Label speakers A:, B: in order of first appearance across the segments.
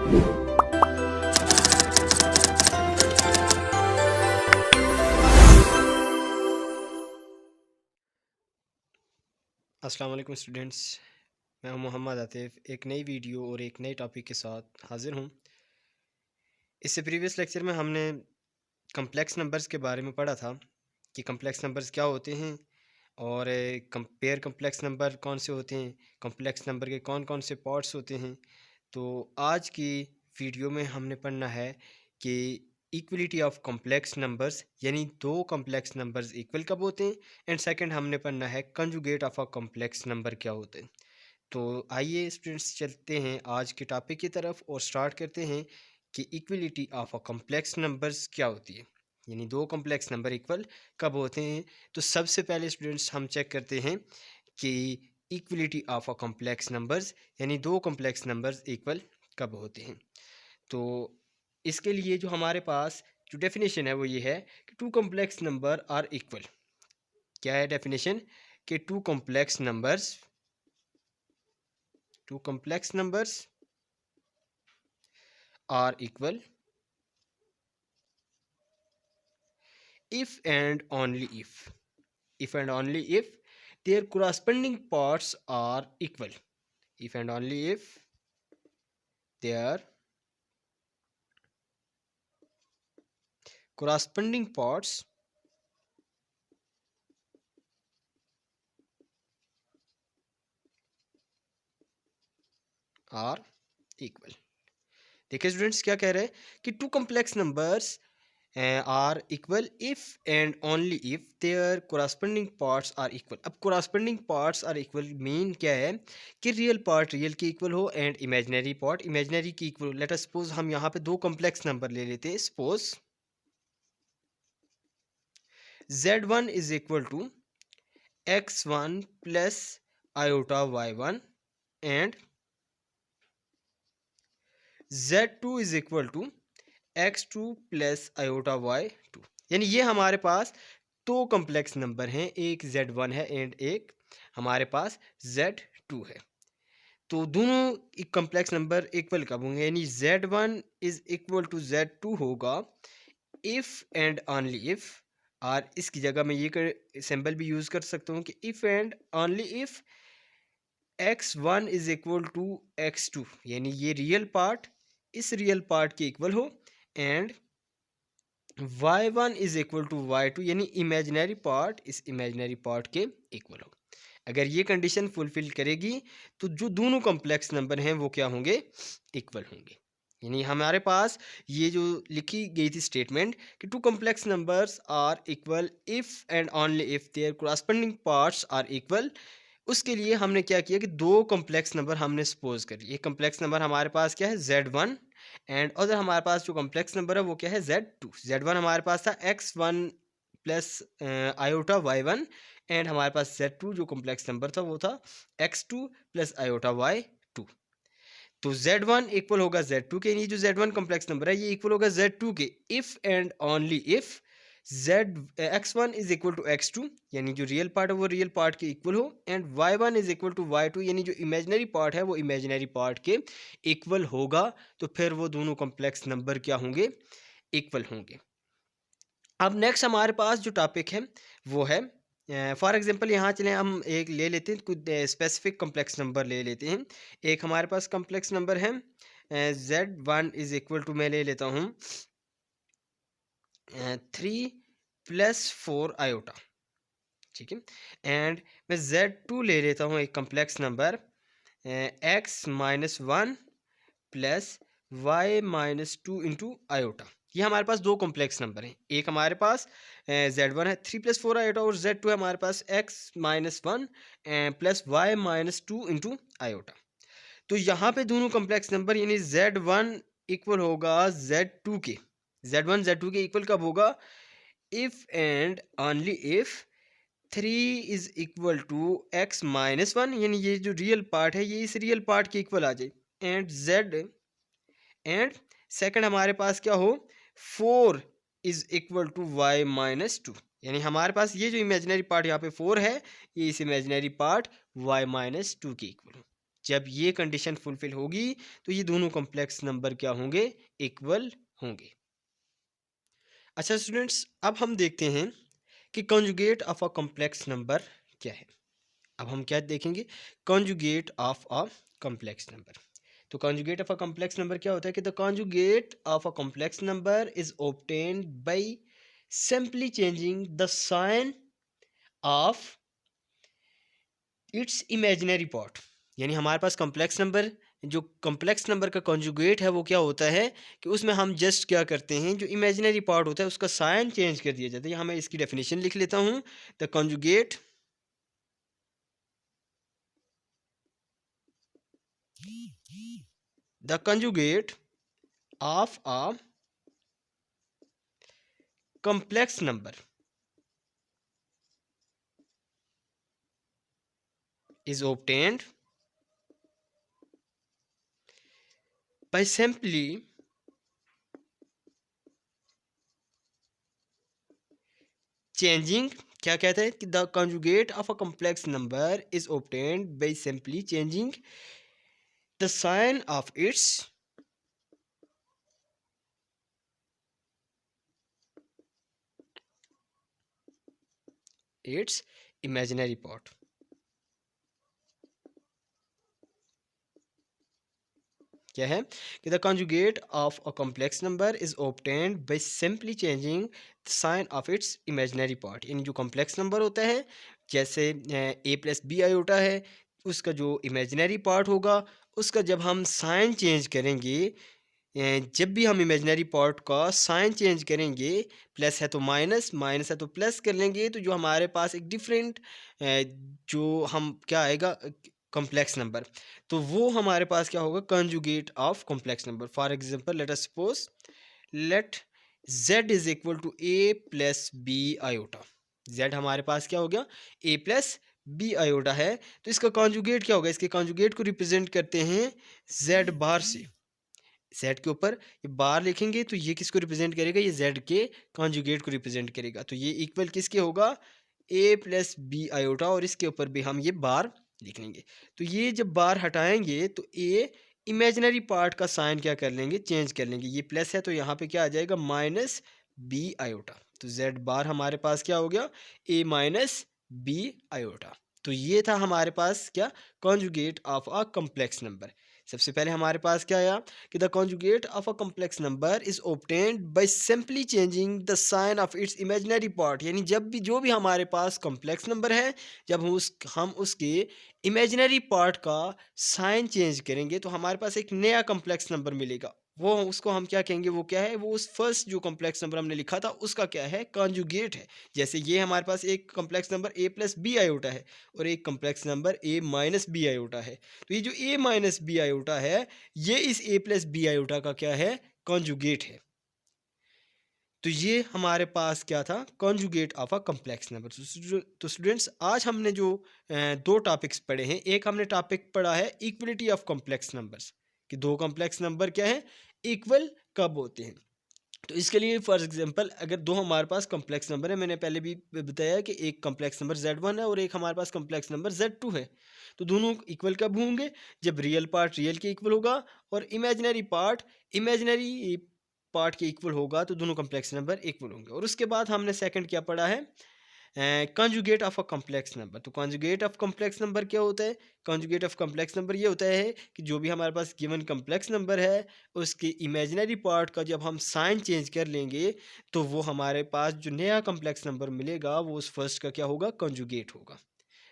A: अस्सलाम वालेकुम स्टूडेंट्स, मैं हूं मोहम्मद आतिफ़। एक नई वीडियो और एक नए टॉपिक के साथ हाज़िर हूं। इससे प्रीवियस लेक्चर में हमने कम्प्लेक्स नंबर्स के बारे में पढ़ा था कि कम्प्लेक्स नंबर्स क्या होते हैं और कंपेयर कम्प्लेक्स नंबर कौन से होते हैं, कम्प्लेक्स नंबर के कौन कौन से पार्ट्स होते हैं। तो आज की वीडियो में हमने पढ़ना है कि इक्वलिटी ऑफ कम्प्लेक्स नंबर्स, यानी दो कम्प्लेक्स नंबर्स इक्वल कब होते हैं, एंड सेकंड हमने पढ़ना है conjugate of a complex number क्या होते हैं। तो आइए स्टूडेंट्स चलते हैं आज के टॉपिक की तरफ और स्टार्ट करते हैं कि equality of a complex numbers क्या होती है, यानी दो कम्प्लेक्स नंबर इक्वल कब होते हैं। तो सबसे पहले स्टूडेंट्स हम चेक करते हैं कि equality of a complex numbers, यानी दो कम्प्लेक्स नंबर्स इक्वल कब होते हैं। तो इसके लिए जो हमारे पास जो डेफिनेशन है वो ये है कि two complex number are equal. क्या है डेफिनेशन? कि two complex numbers are equal if and only if their corresponding parts are equal. If and only if their corresponding parts are equal. देखिए स्टूडेंट्स क्या कह रहे हैं कि two complex numbers are equal if and only if there corresponding parts are equal. अब corresponding parts are equal mean क्या है कि रियल पार्ट रियल की इक्वल हो एंड इमेजिनरी पार्ट इमेजिनरी की इक्वल हो। लेट अस सपोज हम यहाँ पे दो कॉम्प्लेक्स नंबर ले लेते हैं। Suppose z1 is equal to x1 plus iota y1 and z2 is equal to x2 plus iota y2। यानी ये हमारे पास दो कॉम्प्लेक्स नंबर हैं, एक z1 है एंड एक हमारे पास z2 है। तो दोनों कॉम्प्लेक्स नंबर इक्वल कब होंगे, यानी z1 is equal to z2 होगा इफ एंड ओनली इफ। और इसकी जगह मैं ये सिंबल भी यूज कर सकता हूँ कि if and only if x1 is equal to x2, यानी ये रियल पार्ट इस रियल पार्ट के इक्वल हो and y1 is equal to y2, यानी इमेजिनरी पार्ट इस इमेजिनरी पार्ट के इक्वल हो। अगर ये कंडीशन फुलफिल करेगी तो जो दोनों कॉम्प्लेक्स नंबर हैं वो क्या होंगे, इक्वल होंगे। यानी हमारे पास ये जो लिखी गई थी स्टेटमेंट कि two complex numbers are equal if and only if there corresponding parts are equal, उसके लिए हमने क्या किया कि दो कॉम्प्लेक्स नंबर हमने सपोज करी। ये कॉम्प्लेक्स नंबर हमारे पास क्या है, z1, एंड अदर हमारे पास जो कॉम्प्लेक्स नंबर है वो क्या है, z2। z1 हमारे पास था x1 plus iota y1 and हमारे पास z2 जो कॉम्प्लेक्स नंबर था वो था x2 प्लस आयोटा y2। तो z1 इक्वल होगा z2 के, यानी जो z1 कॉम्प्लेक्स नंबर है ये इक्वल होगा z2 के if and only if x1 is equal to x2, यानी जो रियल पार्ट है वो रियल पार्ट के इक्वल हो and y1 is equal to y2, यानी जो इमेजिनरी पार्ट है वो इमेजिनरी पार्ट के इक्वल होगा। तो फिर वो दोनों कॉम्प्लेक्स नंबर क्या होंगे, इक्वल होंगे। अब नेक्स्ट हमारे पास जो टॉपिक है वो है फॉर एग्जांपल यहाँ चले हम एक ले लेते हैं, कुछ स्पेसिफिक कॉम्प्लेक्स नंबर ले लेते हैं। एक हमारे पास कॉम्प्लेक्स नंबर है z1 इज इक्वल टू, मैं ले लेता हूँ 3 प्लस 4 आयोटा, ठीक है। एंड मैं z2 ले लेता हूँ एक complex number x minus 1 plus y minus 2 into iota. ये हमारे पास दो कॉम्प्लेक्स नंबर हैं। एक हमारे पास z1 है 3 प्लस 4 आयोटा और z2 है हमारे पास x minus 1 plus y minus 2 into iota. तो यहाँ पे दोनों कॉम्प्लेक्स नंबर यानी z1 इक्वल होगा z2 के, z1 z2 के इक्वल कब होगा, if and only if 3 is equal to x minus 1, यानी ये जो रियल पार्ट है ये इस रियल पार्ट के इक्वल आ जाए एंड z एंड सेकंड हमारे पास क्या हो 4 is equal to y minus 2, यानी हमारे पास ये जो इमेजिनरी पार्ट यहाँ पे 4 है ये इस इमेजिनरी पार्ट y माइनस 2 के इक्वल हो। जब ये कंडीशन फुलफिल होगी तो ये दोनों कॉम्प्लेक्स नंबर क्या होंगे, इक्वल होंगे। अच्छा स्टूडेंट्स, अब हम देखते हैं कि conjugate of a complex number क्या है। अब हम क्या देखेंगे, conjugate of a complex number. तो conjugate of a complex number क्या होता है कि the conjugate of a complex number is obtained by simply changing the sign of its imaginary part. यानी हमारे पास कॉम्प्लेक्स नंबर, जो कॉम्प्लेक्स नंबर का कॉन्जुगेट है वो क्या होता है कि उसमें हम जस्ट क्या करते हैं, जो इमेजिनरी पार्ट होता है उसका साइन चेंज कर दिया जाता है। यहाँ मैं इसकी डेफिनेशन लिख लेता हूँ। The conjugate the conjugate of a complex number is obtained by simply changing, क्या कहता है कि the conjugate of a complex number is obtained by simply changing the sign of its imaginary part। क्या है कि the conjugate of a complex number is obtained by simply changing the sign of its imaginary part. यानी जो complex number होता है, जैसे ए plus b iota है, उसका जो इमेजिनरी पार्ट होगा उसका जब हम साइन चेंज करेंगे, जब भी हम इमेजिनरी पार्ट का साइन चेंज करेंगे, प्लस है तो माइनस, माइनस है तो प्लस कर लेंगे, तो जो हमारे पास एक डिफरेंट जो हम क्या आएगा कॉम्प्लेक्स नंबर, तो वो हमारे पास क्या होगा, conjugate of complex number. For example let us suppose, let z is equal to a plus b iota. z हमारे पास क्या हो गया, a प्लस बी आयोटा है, तो इसका कॉन्जुगेट क्या होगा, इसके कॉन्जुगेट को रिप्रेजेंट करते हैं z बार से। z के ऊपर ये बार लिखेंगे तो ये किसको रिप्रेजेंट करेगा, ये z के कॉन्जुगेट को रिप्रेजेंट करेगा। तो ये इक्वल किसके होगा, a प्लस बी आयोटा, और इसके ऊपर भी हम ये बार लिख लेंगे। तो ये जब बार हटाएंगे तो a इमेजिनरी पार्ट का साइन क्या कर लेंगे, चेंज कर लेंगे। ये प्लस है तो यहाँ पे क्या आ जाएगा, माइनस बी आयोटा। तो z बार हमारे पास क्या हो गया, a माइनस बी आयोटा। तो ये था हमारे पास क्या, conjugate of a complex number. सबसे पहले हमारे पास क्या आया कि the conjugate of a complex number is obtained by simply changing the sign of its imaginary part. यानी जब भी जो भी हमारे पास कॉम्प्लेक्स नंबर है, जब हम उसके इमेजिनरी पार्ट का साइन चेंज करेंगे तो हमारे पास एक नया कॉम्प्लेक्स नंबर मिलेगा। वो उसको हम क्या कहेंगे, वो क्या है, वो उस फर्स्ट जो कॉम्प्लेक्स नंबर हमने लिखा था उसका क्या है, कॉन्जुगेट है। जैसे ये हमारे पास एक complex number a plus b iota है और एक complex number a minus b iota है। तो ये जो a माइनस बी आयोटा है, ये इस a प्लस बी आयोटा का क्या है, कॉन्जुगेट है। तो ये हमारे पास क्या था, conjugate of a complex number. तो स्टूडेंट्स, आज हमने जो दो टॉपिक्स पढ़े हैं, एक हमने टॉपिक पढ़ा है इक्वलिटी ऑफ कॉम्प्लेक्स नंबर्स, कि दो कॉम्प्लेक्स नंबर क्या है, इक्वल कब होते हैं। तो इसके लिए फॉर एग्जांपल अगर दो हमारे पास कॉम्प्लेक्स नंबर है, मैंने पहले भी बताया कि एक कॉम्प्लेक्स नंबर z1 है और एक हमारे पास कॉम्प्लेक्स नंबर z2 है, तो दोनों इक्वल कब होंगे, जब रियल पार्ट रियल के इक्वल होगा और इमेजिनरी पार्ट इमेजिनरी पार्ट के इक्वल होगा, तो दोनों कॉम्प्लेक्स नंबर इक्वल होंगे। और उसके बाद हमने सेकंड क्या पढ़ा है, conjugate of a complex number. तो कॉन्जुगेट ऑफ कॉम्प्लेक्स नंबर क्या होता है, कॉन्जुगेट ऑफ कॉम्प्लेक्स नंबर ये होता है कि जो भी हमारे पास गिवन कॉम्प्लेक्स नंबर है उसके इमेजिनरी पार्ट का जब हम साइन चेंज कर लेंगे तो वो हमारे पास जो नया कॉम्प्लेक्स नंबर मिलेगा वो उस फर्स्ट का क्या होगा, कॉन्जुगेट होगा।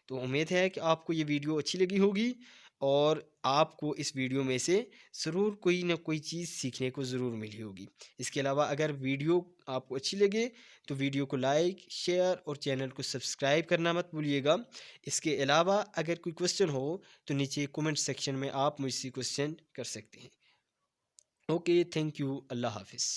A: तो उम्मीद है कि आपको ये वीडियो अच्छी लगी होगी और आपको इस वीडियो में से ज़रूर कोई ना कोई चीज़ सीखने को ज़रूर मिली होगी। इसके अलावा अगर वीडियो आपको अच्छी लगे तो वीडियो को लाइक, शेयर और चैनल को सब्सक्राइब करना मत भूलिएगा। इसके अलावा अगर कोई क्वेश्चन हो तो नीचे कमेंट सेक्शन में आप मुझसे क्वेश्चन कर सकते हैं। ओके, थैंक यू, अल्लाह हाफिज़।